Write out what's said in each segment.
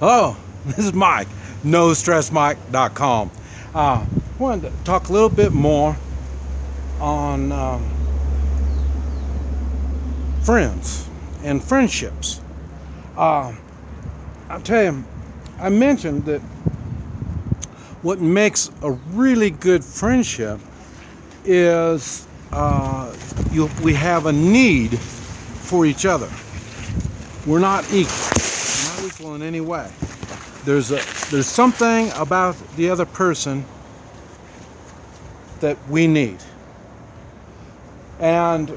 Hello, this is Mike, NoStressMike.com. I wanted to talk a little bit more on friends and friendships. I'll tell you, I mentioned that what makes a really good friendship is we have a need for each other. We're not equal in any way. There's something about the other person that we need. And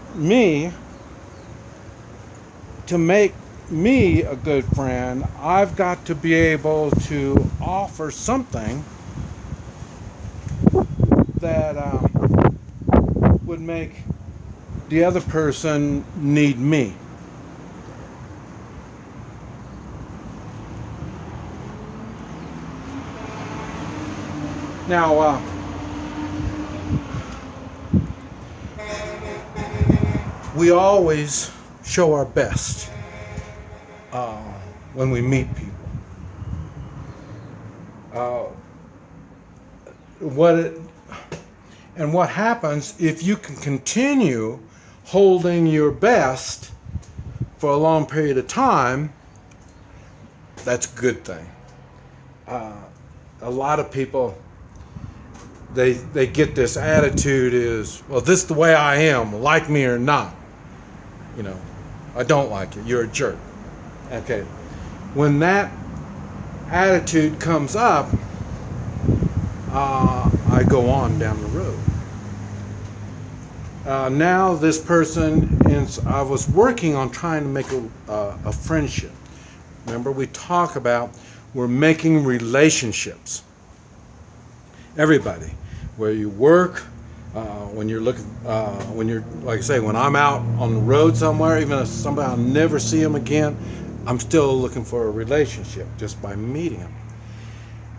to make me a good friend, I've got to be able to offer something that would make the other person need me. Now, we always show our best when we meet people. What happens if you can continue holding your best for a long period of time? That's a good thing. A lot of people, they get this attitude is, well, this is the way I am, like me or not. You know, I don't like you, you're a jerk. Okay, when that attitude comes up, I go on down the road. Now this person, I was working on trying to make a friendship. Remember, we talk about we're making relationships. Everybody, where you work, when you're looking, when you're, like I say, when I'm out on the road somewhere, even if somebody I'll never see them again, I'm still looking for a relationship just by meeting them.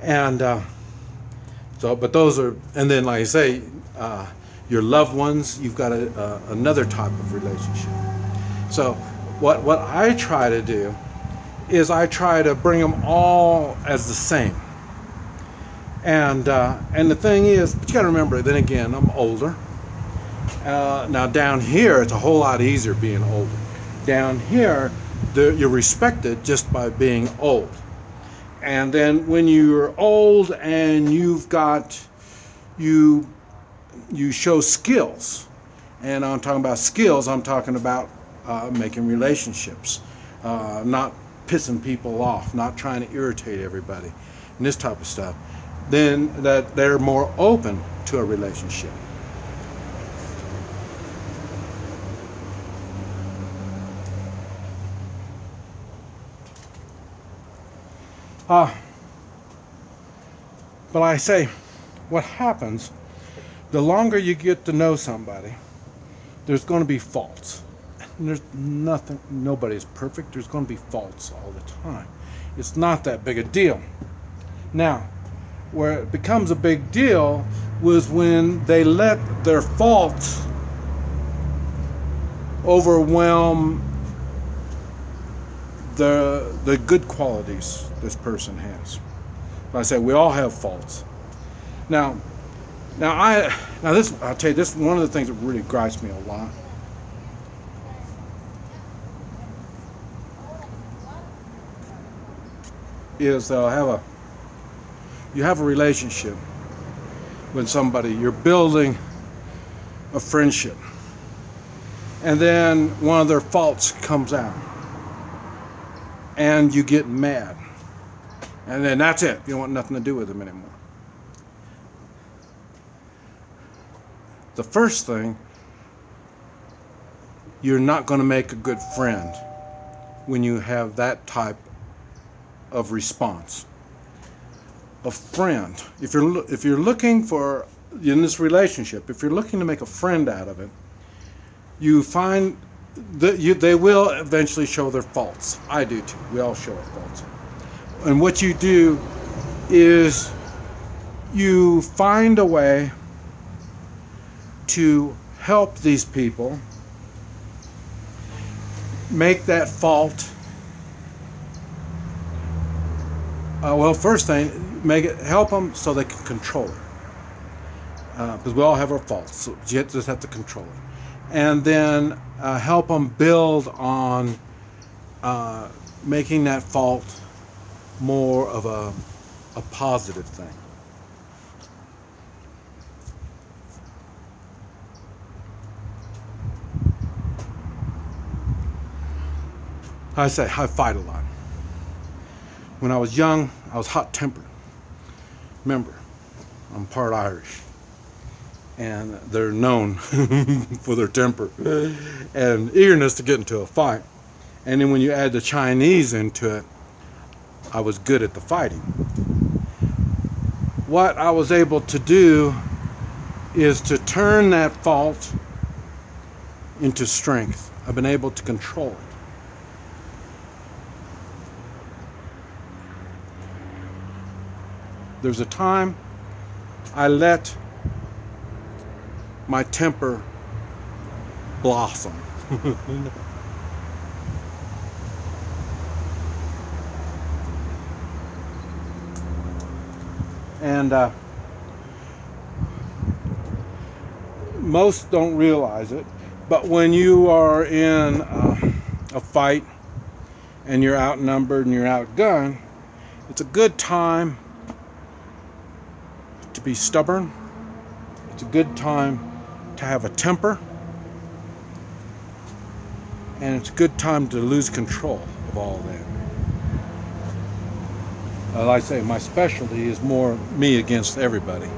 And but those are, and then like I say, your loved ones, you've got another type of relationship. So what I try to do is I try to bring them all as the same. And the thing is, but you got to remember, then again, I'm older. Now down here, it's a whole lot easier being older. Down here, you're respected just by being old. And then when you're old and you show skills. And I'm talking about skills, I'm talking about making relationships, not pissing people off, not trying to irritate everybody, and this type of stuff. Then that they're more open to a relationship. But I say, what happens, the longer you get to know somebody, there's going to be faults. And there's nobody's perfect. There's going to be faults all the time. It's not that big a deal. Now, where it becomes a big deal was when they let their faults overwhelm the good qualities this person has. Like I say, we all have faults. Now this, I'll tell you, this is one of the things that really gripes me a lot. Is you have a relationship with somebody, you're building a friendship, and then one of their faults comes out, and you get mad, and then that's it. You don't want nothing to do with them anymore. The first thing, you're not going to make a good friend when you have that type of response. A friend, if you're looking for, in this relationship, if you're looking to make a friend out of it, you find that they will eventually show their faults. I do too. We all show our faults. And what you do is you find a way to help these people make that fault Well, first thing, help them so they can control it. Because we all have our faults, so you just have to control it. And then help them build on making that fault more of a positive thing. I fight a lot. When I was young, I was hot-tempered. Remember, I'm part Irish. And they're known for their temper and eagerness to get into a fight. And then when you add the Chinese into it, I was good at the fighting. What I was able to do is to turn that fault into strength. I've been able to control it. There's a time I let my temper blossom. And most don't realize it, but when you are in a fight and you're outnumbered and you're outgunned, it's a good time to be stubborn. It's a good time to have a temper, and it's a good time to lose control of all that. Like I say, my specialty is more me against everybody.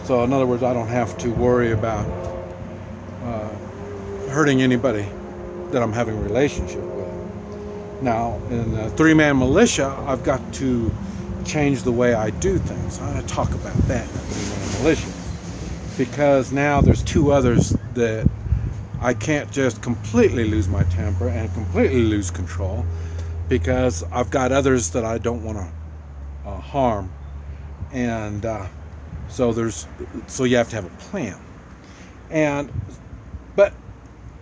So in other words, I don't have to worry about hurting anybody that I'm having a relationship with. Now, in a three-man militia, I've got to change the way I do things. I'm going to talk about that in a three-man militia. Because now there's two others that I can't just completely lose my temper and completely lose control, because I've got others that I don't want to harm, and so you have to have a plan. But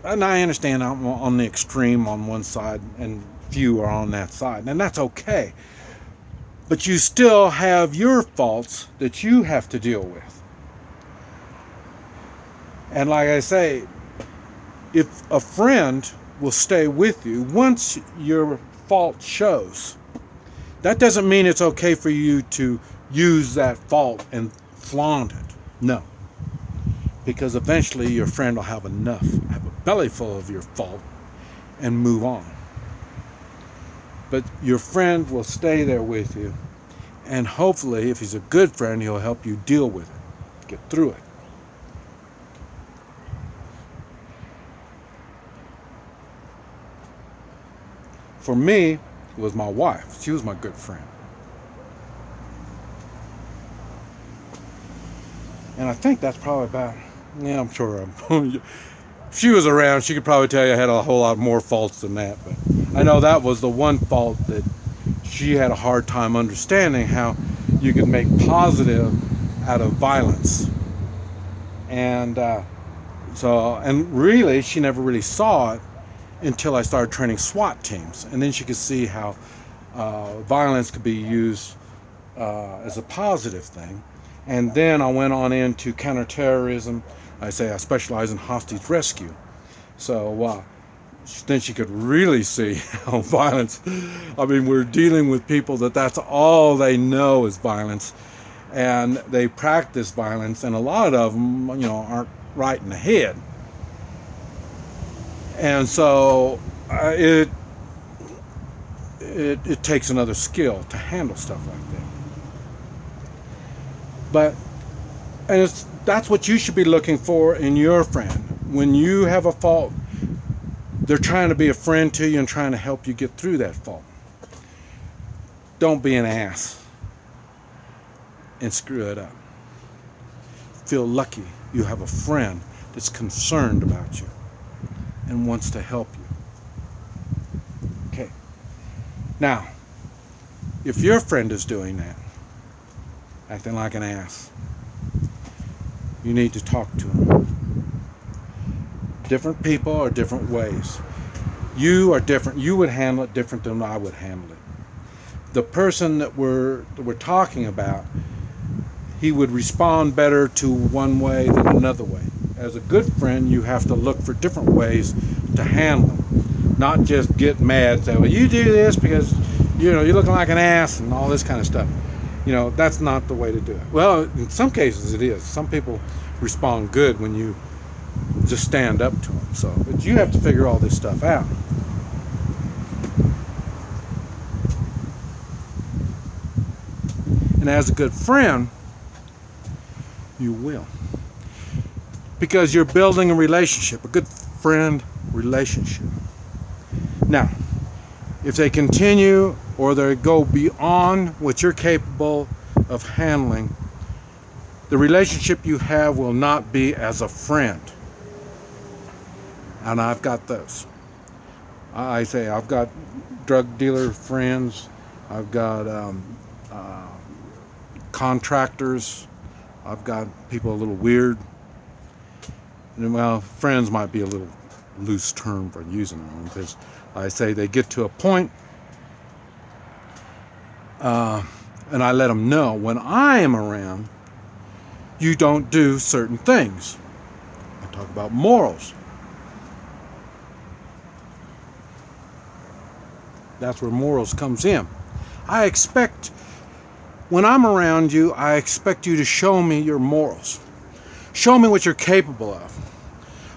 I understand I'm on the extreme on one side and few are on that side, and that's okay. But you still have your faults that you have to deal with. And like I say, if a friend will stay with you once your fault shows, that doesn't mean it's okay for you to use that fault and flaunt it. No. Because eventually your friend will have enough, have a belly full of your fault, and move on. But your friend will stay there with you, and hopefully, if he's a good friend, he'll help you deal with it, get through it. For me, it was my wife. She was my good friend. And I think that's probably about, I'm sure. If she was around, she could probably tell you I had a whole lot more faults than that. But I know that was the one fault that she had a hard time understanding, how you could make positive out of violence. And and really, she never really saw it until I started training SWAT teams. And then she could see how violence could be used as a positive thing. And then I went on into counterterrorism. I specialize in hostage rescue. So then she could really see how violence, we're dealing with people that's all they know is violence. And they practice violence, and a lot of them, aren't right in the head. And so it takes another skill to handle stuff like that. That's what you should be looking for in your friend. When you have a fault, they're trying to be a friend to you and trying to help you get through that fault. Don't be an ass and screw it up. Feel lucky you have a friend that's concerned about you and wants to help you. Okay. Now, if your friend is doing that, acting like an ass, you need to talk to him. Different people are different ways. You are different. You would handle it different than I would handle it. the person that we're talking about, he would respond better to one way than another way. As a good friend, you have to look for different ways to handle them. Not just get mad and say, well, you do this because, you're looking like an ass and all this kind of stuff. That's not the way to do it. Well, in some cases it is. Some people respond good when you just stand up to them. So, but you have to figure all this stuff out. And as a good friend, you will. Because you're building a relationship, a good friend relationship. Now, if they continue or they go beyond what you're capable of handling, the relationship you have will not be as a friend. And I've got those. I say I've got drug dealer friends. I've got contractors. I've got people a little weird. And, well, friends might be a little loose term for using them, because I say they get to a point, and I let them know when I am around, you don't do certain things. I talk about morals. That's where morals comes in. When I'm around you, I expect you to show me your morals. Show me what you're capable of.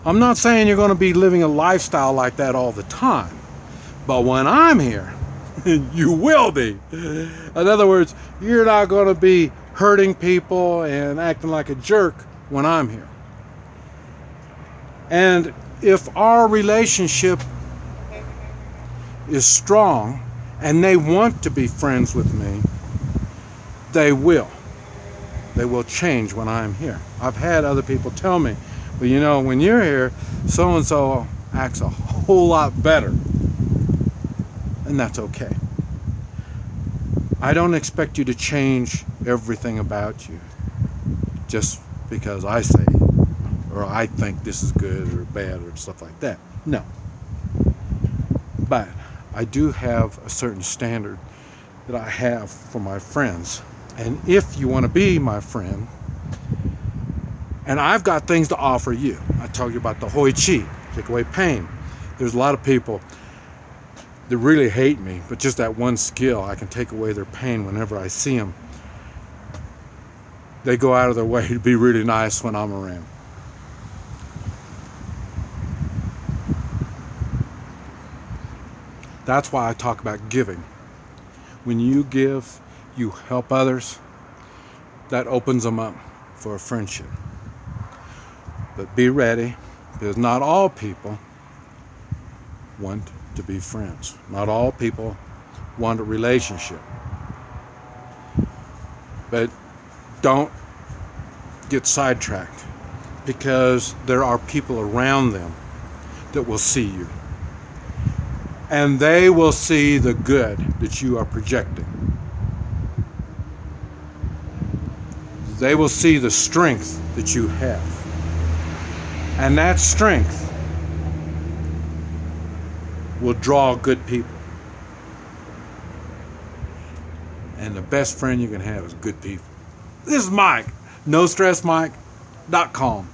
I'm not saying you're going to be living a lifestyle like that all the time, but when I'm here, you will be. In other words, you're not going to be hurting people and acting like a jerk when I'm here. And if our relationship is strong and they want to be friends with me, they will. They will change when I'm here. I've had other people tell me, well, when you're here, so-and-so acts a whole lot better. And that's okay. I don't expect you to change everything about you just because I say or I think this is good or bad or stuff like that. No. But I do have a certain standard that I have for my friends. And if you want to be my friend, and I've got things to offer you. I told you about the Hoi Chi, take away pain. There's a lot of people that really hate me, but just that one skill, I can take away their pain whenever I see them. They go out of their way to be really nice when I'm around. That's why I talk about giving. When you give, you help others, that opens them up for a friendship. But be ready, because not all people want to be friends. Not all people want a relationship. But don't get sidetracked, because there are people around them that will see you. And they will see the good that you are projecting. They will see the strength that you have. And that strength will draw good people. And the best friend you can have is good people. This is Mike, NoStressMike.com.